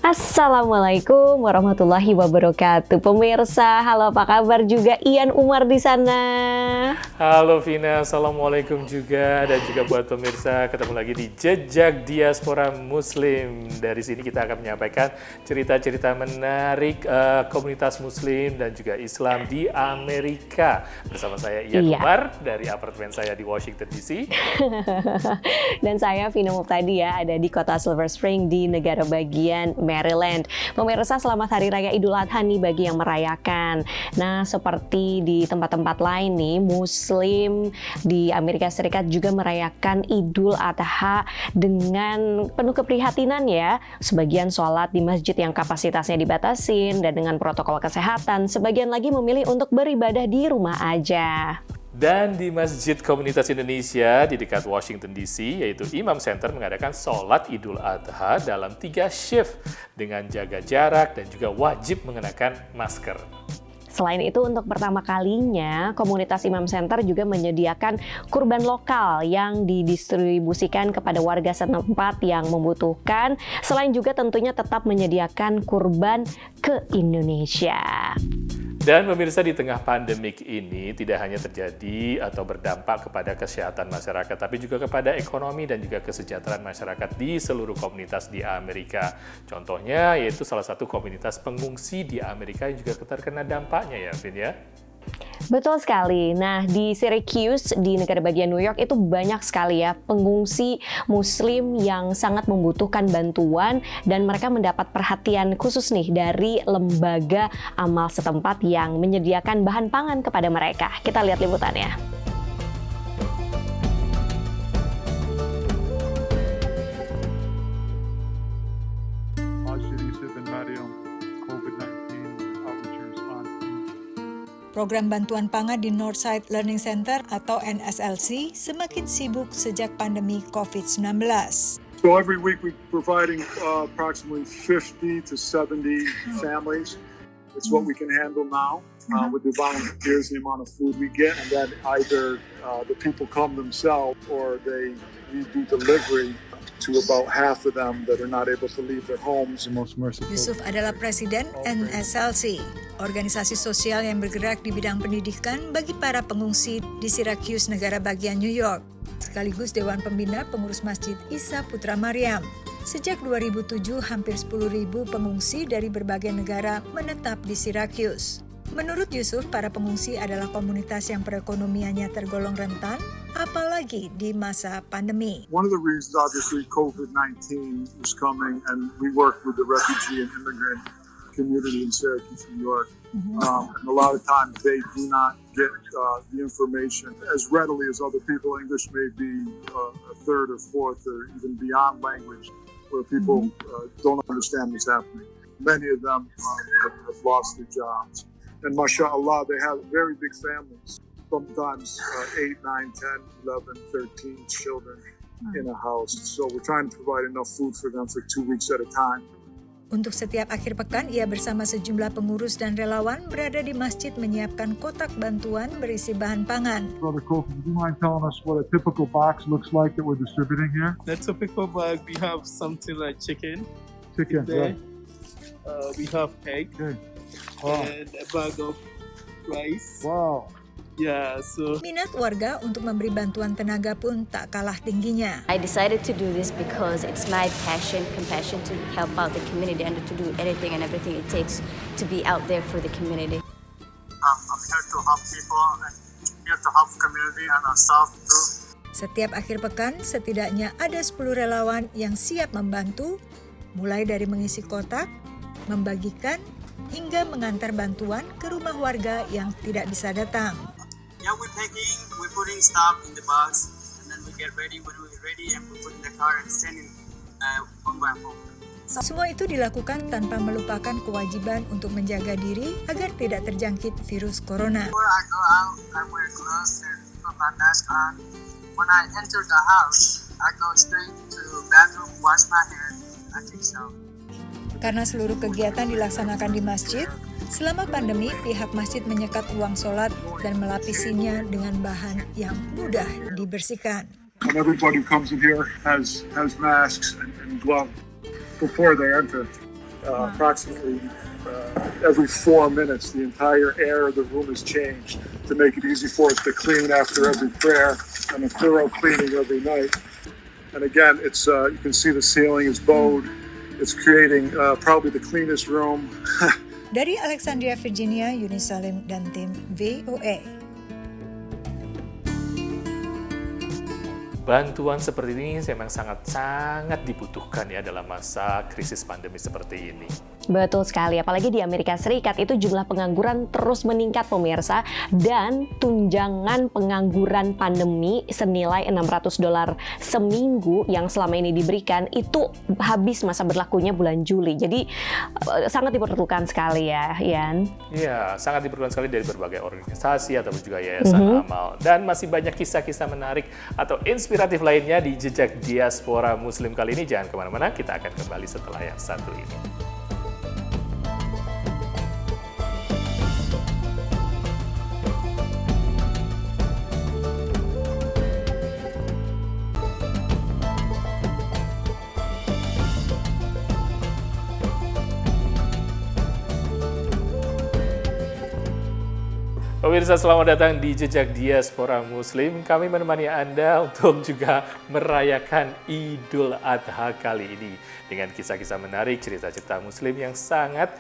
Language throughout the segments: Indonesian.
Assalamualaikum warahmatullahi wabarakatuh. Pemirsa, halo, apa kabar juga Ian Umar di sana? Halo Vina, Assalamualaikum juga. Dan juga buat pemirsa, ketemu lagi di Jejak Diaspora Muslim. Dari sini kita akan menyampaikan cerita-cerita menarik komunitas Muslim dan juga Islam di Amerika. Bersama saya Ian Umar dari apartemen saya di Washington DC. Dan saya Vina Muptadi ya, ada di kota Silver Spring di negara bagian Maryland. Pemirsa, selamat Hari Raya Idul Adha nih bagi yang merayakan. Nah, seperti di tempat-tempat lain nih, Muslim di Amerika Serikat juga merayakan Idul Adha dengan penuh keprihatinan ya. Sebagian sholat di masjid yang kapasitasnya dibatasin dan dengan protokol kesehatan. Sebagian lagi memilih untuk beribadah di rumah aja. Dan di Masjid Komunitas Indonesia di dekat Washington DC, yaitu Imam Center, mengadakan sholat Idul Adha dalam 3 shift dengan jaga jarak dan juga wajib mengenakan masker. Selain itu, untuk pertama kalinya, komunitas Imam Center juga menyediakan kurban lokal yang didistribusikan kepada warga setempat yang membutuhkan, selain juga tentunya tetap menyediakan kurban ke Indonesia. Dan pemirsa, di tengah pandemik ini tidak hanya terjadi atau berdampak kepada kesehatan masyarakat, tapi juga kepada ekonomi dan juga kesejahteraan masyarakat di seluruh komunitas di Amerika. Contohnya yaitu salah satu komunitas pengungsi di Amerika yang juga terkena dampaknya ya, Vin ya. Betul sekali. Nah, di Syracuse, di negara bagian New York, itu banyak sekali ya pengungsi Muslim yang sangat membutuhkan bantuan dan mereka mendapat perhatian khusus nih dari lembaga amal setempat yang menyediakan bahan pangan kepada mereka. Kita lihat liputannya. Program bantuan pangan di Northside Learning Center atau NSLC semakin sibuk sejak pandemi COVID-19. So every week we're providing approximately 50 to 70 families. It's what we can handle now with the volunteers, the amount of food we get, and then either the people come themselves or we do delivery to about half of them that are not able to leave their homes. Yusuf adalah presiden NSLC, organisasi sosial yang bergerak di bidang pendidikan bagi para pengungsi di Syracuse, negara bagian New York. Sekaligus Dewan Pembina Pengurus Masjid Isa Putra Maryam. Sejak 2007, hampir 10.000 pengungsi dari berbagai negara menetap di Syracuse. Menurut Yusuf, para pengungsi adalah komunitas yang perekonomiannya tergolong rentan, apalagi di masa pandemi. One of the reasons, obviously, COVID-19 is coming, and we work with the refugee and immigrant community in Syracuse, New York. And a lot of times they do not get the information as readily as other people. English may be a third or fourth or even beyond language where people don't understand what's happening. Many of them have lost their jobs. And mashallah, they have very big families, sometimes 8, 9, 10, 11, 13 children in a house. So we're trying to provide enough food for them for 2 weeks at a time. Untuk setiap akhir pekan, ia bersama sejumlah pengurus dan relawan berada di masjid menyiapkan kotak bantuan berisi bahan pangan. Brother Kofi, would you mind telling us what a typical box looks like that we're distributing here? The typical bag, we have something like chicken. Chicken, There. right. We have egg Okay. Wow. and a bag of rice. Wow. Yeah, so Minat warga untuk memberi bantuan tenaga pun tak kalah tingginya. I decided to do this because it's my compassion to help out the community and to do anything and everything it takes to be out there for the community. I'm here to help people and here to help community and ourselves too. Setiap akhir pekan, setidaknya ada 10 relawan yang siap membantu, mulai dari mengisi kotak, membagikan, hingga mengantar bantuan ke rumah warga yang tidak bisa datang. Yeah, we're packing, we're putting stuff in the box, and then we get ready. When we're ready, and we put in the car and sending one by home. Semua itu dilakukan tanpa melupakan kewajiban untuk menjaga diri agar tidak terjangkit virus corona. Before I go out, I wear gloves and put my mask on. When I enter the house, I go straight to the bathroom, wash my hands, and take shower. Karena seluruh kegiatan dilaksanakan di masjid, selama pandemi pihak masjid menyekat ruang sholat dan melapisinya dengan bahan yang mudah dibersihkan. And everybody who comes in here has masks and gloves before they enter. approximately every 4 minutes. The entire air of the room is changed to make it easy for us to clean after every prayer and a thorough cleaning every night. And again, it's you can see the ceiling is bowed. It's creating probably the cleanest room. Dari Alexandria, Virginia, Yuni Salim dan tim VOA. Bantuan seperti ini memang sangat dibutuhkan ya dalam masa krisis pandemi seperti ini. Betul sekali, apalagi di Amerika Serikat itu jumlah pengangguran terus meningkat pemirsa, dan tunjangan pengangguran pandemi senilai $600 seminggu yang selama ini diberikan itu habis masa berlakunya bulan Juli. Jadi sangat diperlukan sekali ya, Ian. Iya, sangat diperlukan sekali dari berbagai organisasi ataupun juga yayasan amal. Dan masih banyak kisah-kisah menarik atau inspiratif lainnya di Jejak Diaspora Muslim kali ini. Jangan kemana-mana, kita akan kembali setelah yang satu ini. Pemirsa, selamat datang di Jejak Diaspora Muslim. Kami menemani Anda untuk juga merayakan Idul Adha kali ini dengan kisah-kisah menarik, cerita-cerita Muslim yang sangat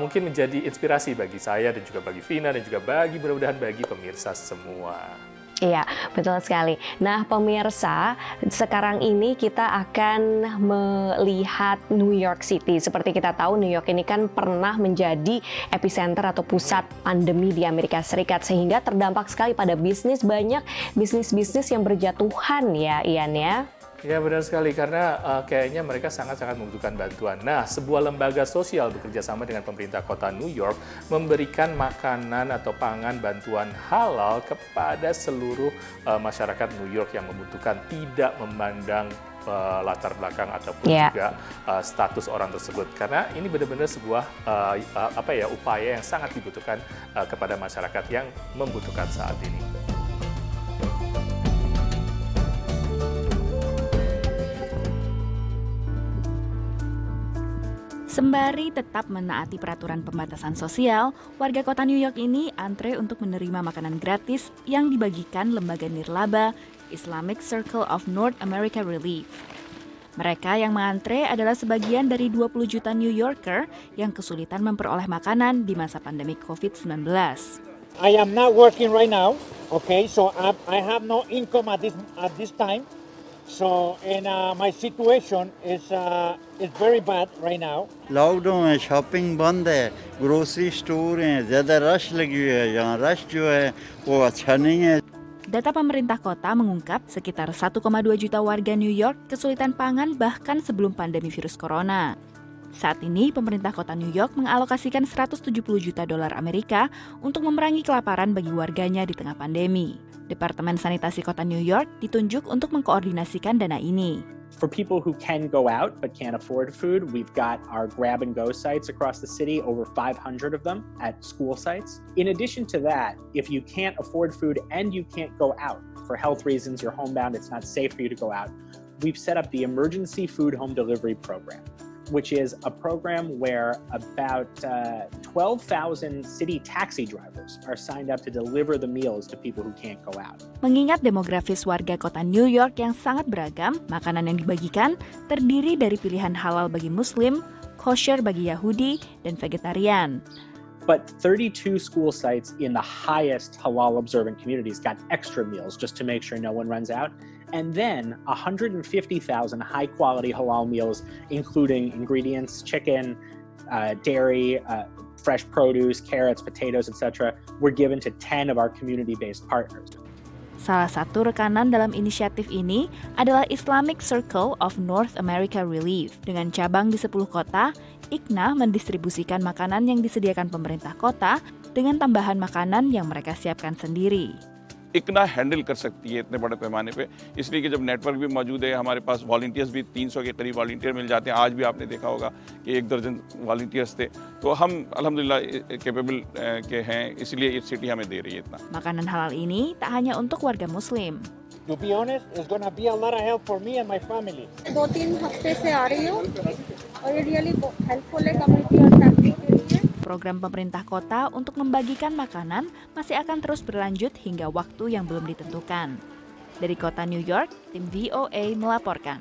mungkin menjadi inspirasi bagi saya dan juga bagi Vina dan juga mudah-mudahan bagi pemirsa semua. Iya, betul sekali. Nah, pemirsa, sekarang ini kita akan melihat New York City. Seperti kita tahu, New York ini kan pernah menjadi epicenter atau pusat pandemi di Amerika Serikat, sehingga terdampak sekali pada bisnis, banyak bisnis-bisnis yang berjatuhan ya, Ian ya. Ya, benar sekali, karena kayaknya mereka sangat-sangat membutuhkan bantuan. Nah, sebuah lembaga sosial bekerja sama dengan pemerintah kota New York memberikan makanan atau pangan bantuan halal kepada seluruh masyarakat New York yang membutuhkan, tidak memandang latar belakang ataupun juga status orang tersebut. Karena ini benar-benar sebuah upaya yang sangat dibutuhkan kepada masyarakat yang membutuhkan saat ini. Sembari tetap menaati peraturan pembatasan sosial, warga kota New York ini antre untuk menerima makanan gratis yang dibagikan lembaga nirlaba Islamic Circle of North America Relief. Mereka yang mengantre adalah sebagian dari 20 juta New Yorker yang kesulitan memperoleh makanan di masa pandemi COVID-19. I am not working right now, okay, so I have no income at this time. So, and my situation is very bad right now. Lockdown है, शॉपिंग बंद है, grocery store हैं, ज़्यादा रश लगी हुई है, यहाँ रश जो है वो अच्छा नहीं है. Data pemerintah kota mengungkap sekitar 1,2 juta warga New York kesulitan pangan bahkan sebelum pandemi virus corona. Saat ini, pemerintah kota New York mengalokasikan $170 juta Amerika untuk memerangi kelaparan bagi warganya di tengah pandemi. Departemen Sanitasi Kota New York ditunjuk untuk mengkoordinasikan dana ini. For people who can go out but can't afford food, we've got our grab-and-go sites across the city, over 500 of them at school sites. In addition to that, if you can't afford food and you can't go out for health reasons, you're homebound, it's not safe for you to go out, we've set up the Emergency Food Home Delivery Program, which is a program where about 12,000 city taxi drivers are signed up to deliver the meals to people who can't go out. Mengingat demografis warga kota New York yang sangat beragam, makanan yang dibagikan terdiri dari pilihan halal bagi Muslim, kosher bagi Yahudi, dan vegetarian. But 32 school sites in the highest halal observant communities got extra meals just to make sure no one runs out. And then 150,000 high-quality halal meals, including ingredients, chicken, dairy, fresh produce, carrots, potatoes, etc., were given to 10 of our community-based partners. Salah satu rekanan dalam inisiatif ini adalah Islamic Circle of North America Relief. Dengan cabang di 10 kota, ICNA mendistribusikan makanan yang disediakan pemerintah kota dengan tambahan makanan yang mereka siapkan sendiri. इकना हैंडल कर सकती है इतने बड़े पैमाने पे, इसलिए कि जब नेटवर्क भी मौजूद है, हमारे पास वॉलंटियर्स भी 300 के करीब वॉलंटियर मिल जाते हैं. आज भी आपने देखा होगा कि 1 दर्जन वॉलंटियर्स थे. तो हम अल्हम्दुलिल्लाह कैपेबल के हैं, इसलिए ये सिटी हमें दे रही है इतना. Makanan halal ini tak hanya untuk warga Muslim. To be honest, it's gonna be a lot of help for me and my family. 2-3 हफ्ते से आ रही हूँ Program pemerintah kota untuk membagikan makanan masih akan terus berlanjut hingga waktu yang belum ditentukan. Dari kota New York, tim VOA melaporkan.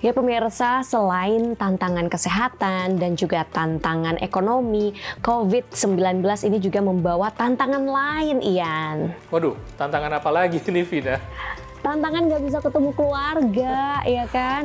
Ya pemirsa, selain tantangan kesehatan dan juga tantangan ekonomi, COVID-19 ini juga membawa tantangan lain, Ian. Waduh, tantangan apa lagi nih, Vina? Tantangan nggak bisa ketemu keluarga, ya kan?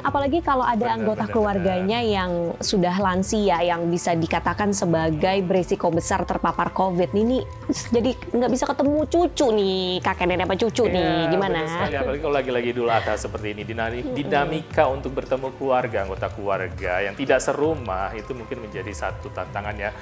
Apalagi kalau ada anggota keluarganya yang sudah lansia, yang bisa dikatakan sebagai berisiko besar terpapar COVID. Ini jadi nggak bisa ketemu cucu nih, kakek nenek apa cucu nih, gimana? Sekali, apalagi kalau lagi-lagi Idul Adha seperti ini, dinamika untuk bertemu keluarga, anggota keluarga yang tidak serumah itu mungkin menjadi satu tantangan ya.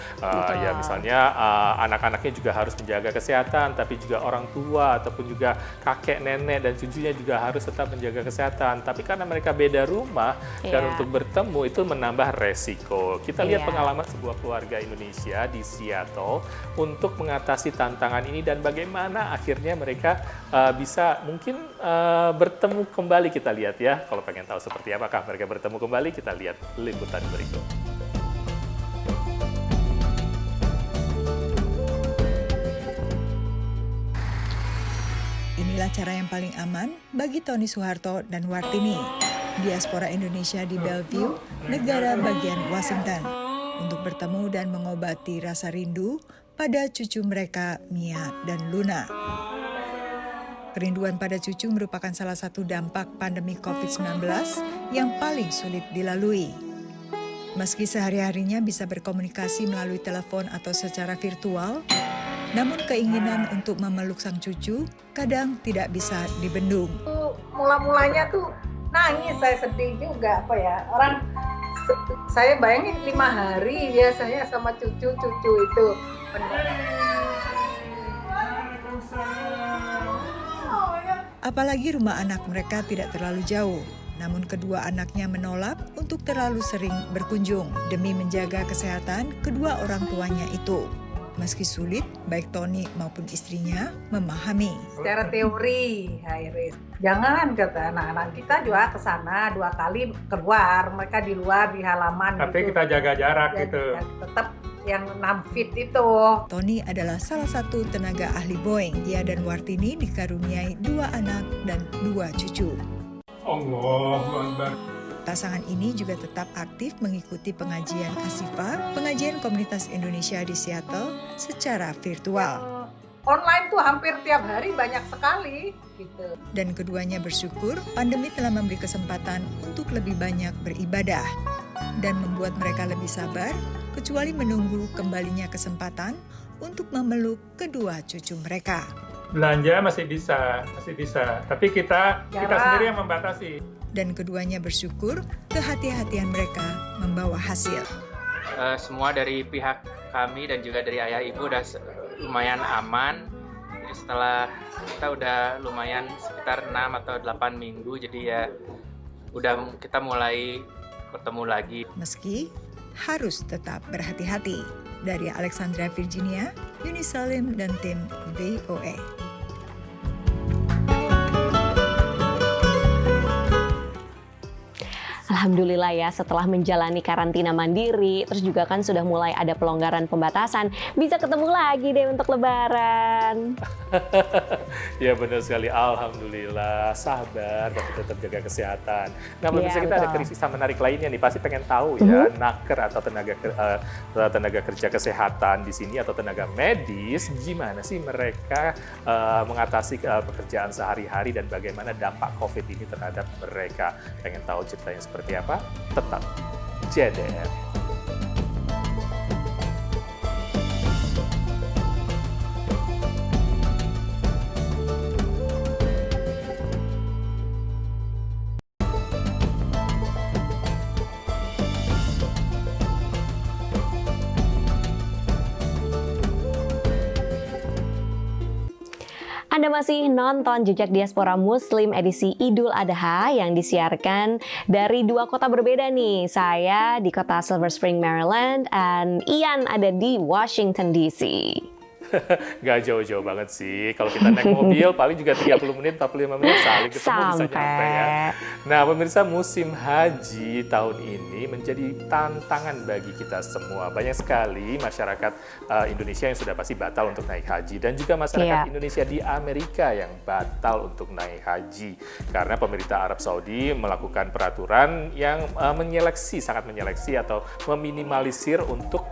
Ya misalnya anak-anaknya juga harus menjaga kesehatan, tapi juga orang tua ataupun juga kakek, nenek, dan cucunya juga harus tetap menjaga kesehatan. Tapi karena mereka beda rumah dan untuk bertemu itu menambah resiko. Kita lihat pengalaman sebuah keluarga Indonesia di Seattle untuk mengatasi tantangan ini dan bagaimana akhirnya mereka bisa mungkin bertemu kembali. Kita lihat ya, kalau pengen tahu seperti apakah mereka bertemu kembali, kita lihat liputan berikut. Inilah cara yang paling aman bagi Tony Soeharto dan Wartini, diaspora Indonesia di Bellevue, negara bagian Washington, untuk bertemu dan mengobati rasa rindu pada cucu mereka, Mia dan Luna. Kerinduan pada cucu merupakan salah satu dampak pandemi COVID-19 yang paling sulit dilalui. Meski sehari-harinya bisa berkomunikasi melalui telepon atau secara virtual, namun keinginan untuk memeluk sang cucu kadang tidak bisa dibendung. Mula-mulanya tuh nangis, saya sedih juga orang saya bayangin 5 hari ya saya sama cucu itu. Apalagi rumah anak mereka tidak terlalu jauh, namun kedua anaknya menolak untuk terlalu sering berkunjung demi menjaga kesehatan kedua orang tuanya itu. Meski sulit, baik Tony maupun istrinya memahami. Secara teori, Iris, jangan kata anak-anak kita juga ke sana 2 kali keluar, mereka di luar di halaman. Tapi gitu. Kita jaga jarak gitu. Tetap yang 6 feet itu. Tony adalah salah satu tenaga ahli Boeing. Dia dan Wartini dikaruniai 2 anak dan 2 cucu. Allahu Akbar. Pasangan ini juga tetap aktif mengikuti pengajian Asifa, pengajian komunitas Indonesia di Seattle, secara virtual. Online tuh hampir tiap hari banyak sekali gitu. Dan keduanya bersyukur pandemi telah memberi kesempatan untuk lebih banyak beribadah dan membuat mereka lebih sabar, kecuali menunggu kembalinya kesempatan untuk memeluk kedua cucu mereka. Belanja masih bisa, tapi kita sendiri yang membatasi. Dan keduanya bersyukur kehati-hatian mereka membawa hasil. Semua dari pihak kami dan juga dari ayah ibu udah lumayan aman. Jadi setelah kita udah lumayan sekitar 6 atau 8 minggu, jadi ya udah kita mulai bertemu lagi. Meski harus tetap berhati-hati. Dari Alexandra Virginia, Yuni Salim dan tim VOA. Alhamdulillah ya, setelah menjalani karantina mandiri, terus juga kan sudah mulai ada pelonggaran pembatasan, bisa ketemu lagi deh untuk Lebaran. Ya benar sekali, alhamdulillah, sabar tapi tetap jaga kesehatan. Nah, pemirsa kita ada kisah menarik lainnya nih, pasti pengen tahu ya, naker atau tenaga kerja kesehatan di sini atau tenaga medis, gimana sih mereka mengatasi pekerjaan sehari-hari dan bagaimana dampak COVID ini terhadap mereka. Pengen tahu ceritanya seperti apa? Tetap JDR. Anda masih nonton Jejak Diaspora Muslim edisi Idul Adha yang disiarkan dari 2 kota berbeda nih. Saya di kota Silver Spring, Maryland, dan Ian ada di Washington DC. Nggak jauh-jauh banget sih. Kalau kita naik mobil paling juga 30 menit, 45 menit saling ketemu bisa nyampe ya. Nah pemirsa, musim haji tahun ini menjadi tantangan bagi kita semua. Banyak sekali masyarakat Indonesia yang sudah pasti batal untuk naik haji. Dan juga masyarakat Indonesia di Amerika yang batal untuk naik haji. Karena pemerintah Arab Saudi melakukan peraturan yang sangat menyeleksi atau meminimalisir untuk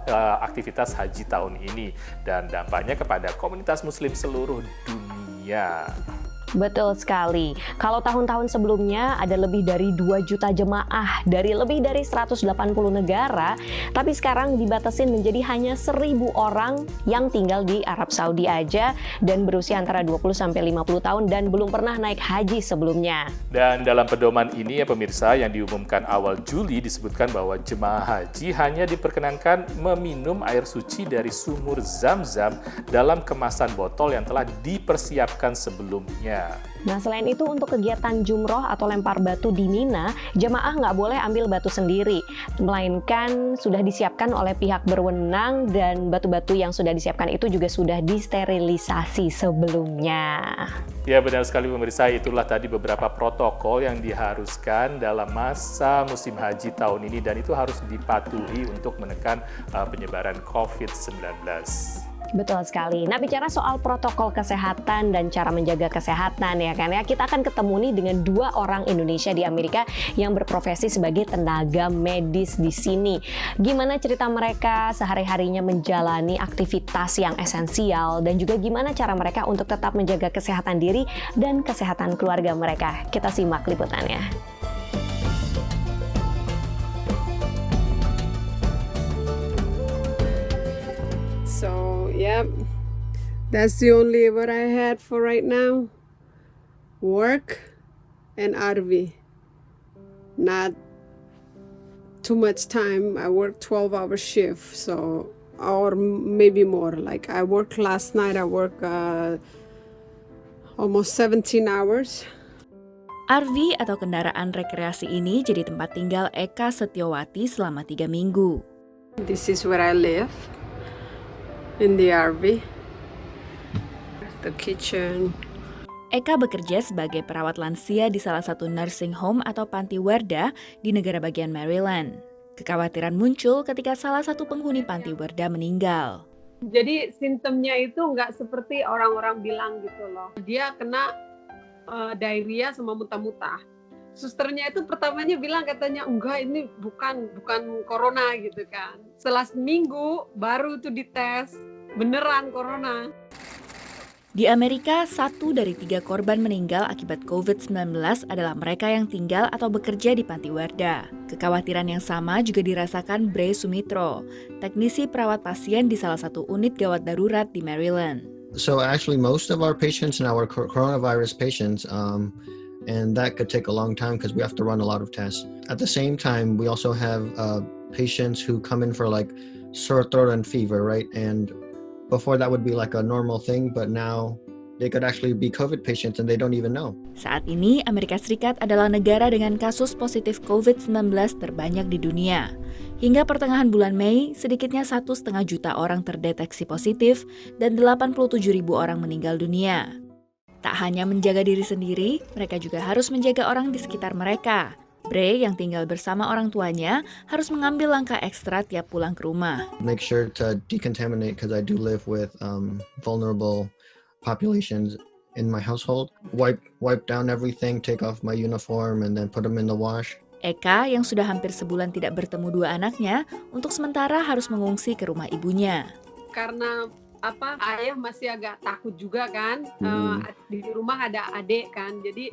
aktivitas haji tahun ini. Dan dampaknya kepada komunitas muslim seluruh dunia. Betul sekali. Kalau tahun-tahun sebelumnya ada lebih dari 2 juta jemaah dari lebih dari 180 negara, tapi sekarang dibatasin menjadi hanya 1.000 orang yang tinggal di Arab Saudi aja dan berusia antara 20 sampai 50 tahun dan belum pernah naik haji sebelumnya. Dan dalam pedoman ini ya pemirsa, yang diumumkan awal Juli disebutkan bahwa jemaah haji hanya diperkenankan meminum air suci dari sumur Zam-Zam dalam kemasan botol yang telah dipersiapkan sebelumnya. Nah, selain itu untuk kegiatan jumroh atau lempar batu di Mina, jemaah nggak boleh ambil batu sendiri, melainkan sudah disiapkan oleh pihak berwenang dan batu-batu yang sudah disiapkan itu juga sudah disterilisasi sebelumnya. Ya benar sekali pemirsa, itulah tadi beberapa protokol yang diharuskan dalam masa musim haji tahun ini dan itu harus dipatuhi untuk menekan penyebaran COVID-19. Betul sekali. Nah, bicara soal protokol kesehatan dan cara menjaga kesehatan ya kan ya, kita akan ketemu nih dengan 2 orang Indonesia di Amerika yang berprofesi sebagai tenaga medis di sini. Gimana cerita mereka sehari-harinya menjalani aktivitas yang esensial dan juga gimana cara mereka untuk tetap menjaga kesehatan diri dan kesehatan keluarga mereka. Kita simak liputannya. So, yep, that's the only what I had for right now. Work and RV. Not too much time. I work 12-hour shift, so or maybe more. Like I worked last night, I worked almost 17 hours. RV atau kendaraan rekreasi ini jadi tempat tinggal Eka Setiawati selama 3 minggu. This is where I live. In the RV, the kitchen. Eka bekerja sebagai perawat lansia di salah satu nursing home atau panti werda di negara bagian Maryland. Kekhawatiran muncul ketika salah satu penghuni panti werda meninggal. Jadi simptomnya itu nggak seperti orang-orang bilang gitu loh. Dia kena diarrhea sama muntah-muntah. Susternya itu pertamanya bilang katanya enggak ini bukan corona gitu kan. Setelah seminggu baru tuh dites beneran corona. Di Amerika, 1 dari 3 korban meninggal akibat COVID-19 adalah mereka yang tinggal atau bekerja di panti werda. Kekhawatiran yang sama juga dirasakan Bre Sumitro, teknisi perawat pasien di salah satu unit gawat darurat di Maryland. So actually most of our patients now are coronavirus patients. And that could take a long time because we have to run a lot of tests. At the same time, we also have patients who come in for like sore throat and fever, right? And before that would be like a normal thing, but now they could actually be COVID patients and they don't even know. Saat ini, Amerika Serikat adalah negara dengan kasus positif COVID-19 terbanyak di dunia. Hingga pertengahan bulan Mei, sedikitnya 1,5 juta orang terdeteksi positif dan 87.000 orang meninggal dunia. Tak hanya menjaga diri sendiri, mereka juga harus menjaga orang di sekitar mereka. Bre yang tinggal bersama orang tuanya harus mengambil langkah ekstra tiap pulang ke rumah. Make sure to decontaminate because I do live with vulnerable populations in my household. Wipe down everything, take off my uniform and then put them in the wash. Eka yang sudah hampir sebulan tidak bertemu 2 anaknya, untuk sementara harus mengungsi ke rumah ibunya. Karena ayah masih agak takut juga kan, di rumah ada adik kan, jadi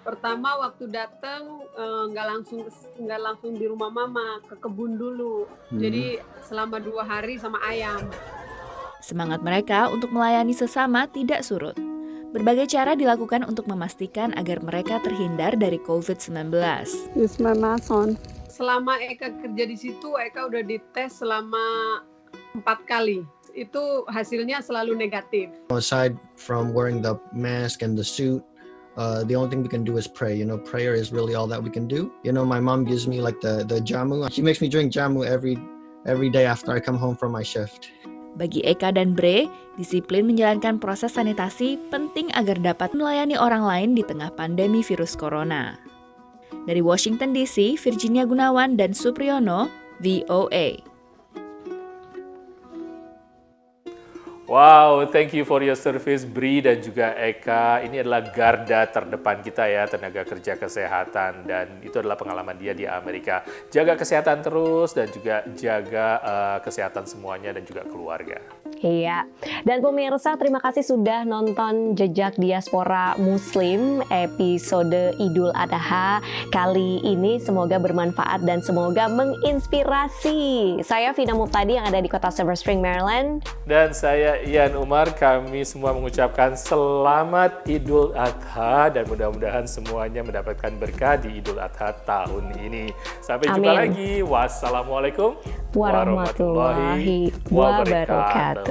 pertama waktu datang nggak langsung di rumah mama, ke kebun dulu, jadi selama 2 hari sama ayam. Semangat mereka untuk melayani sesama tidak surut. Berbagai cara dilakukan untuk memastikan agar mereka terhindar dari COVID-19. It's my last one. Selama Eka kerja di situ, Eka udah dites selama 4 kali. Itu hasilnya selalu negatif. Aside from wearing the mask and the suit, the only thing we can do is pray. You know, prayer is really all that we can do. You know, my mom gives me like the jamu. She makes me drink jamu every day after I come home from my shift. Bagi Eka dan Bre, disiplin menjalankan proses sanitasi penting agar dapat melayani orang lain di tengah pandemi virus corona. Dari Washington DC, Virginia Gunawan dan Supriyono, VOA. Wow, thank you for your service, Bri dan juga Eka. Ini adalah garda terdepan kita ya, tenaga kerja kesehatan. Dan itu adalah pengalaman dia di Amerika. Jaga kesehatan terus dan juga jaga kesehatan semuanya dan juga keluarga. Iya, dan pemirsa terima kasih sudah nonton Jejak Diaspora Muslim episode Idul Adha kali ini. Semoga bermanfaat dan semoga menginspirasi. Saya Vina Muftadi yang ada di kota Silver Spring, Maryland. Dan saya Ian Umar, kami semua mengucapkan selamat Idul Adha dan mudah-mudahan semuanya mendapatkan berkah di Idul Adha tahun ini. Sampai jumpa lagi. Wassalamualaikum warahmatullahi wabarakatuh.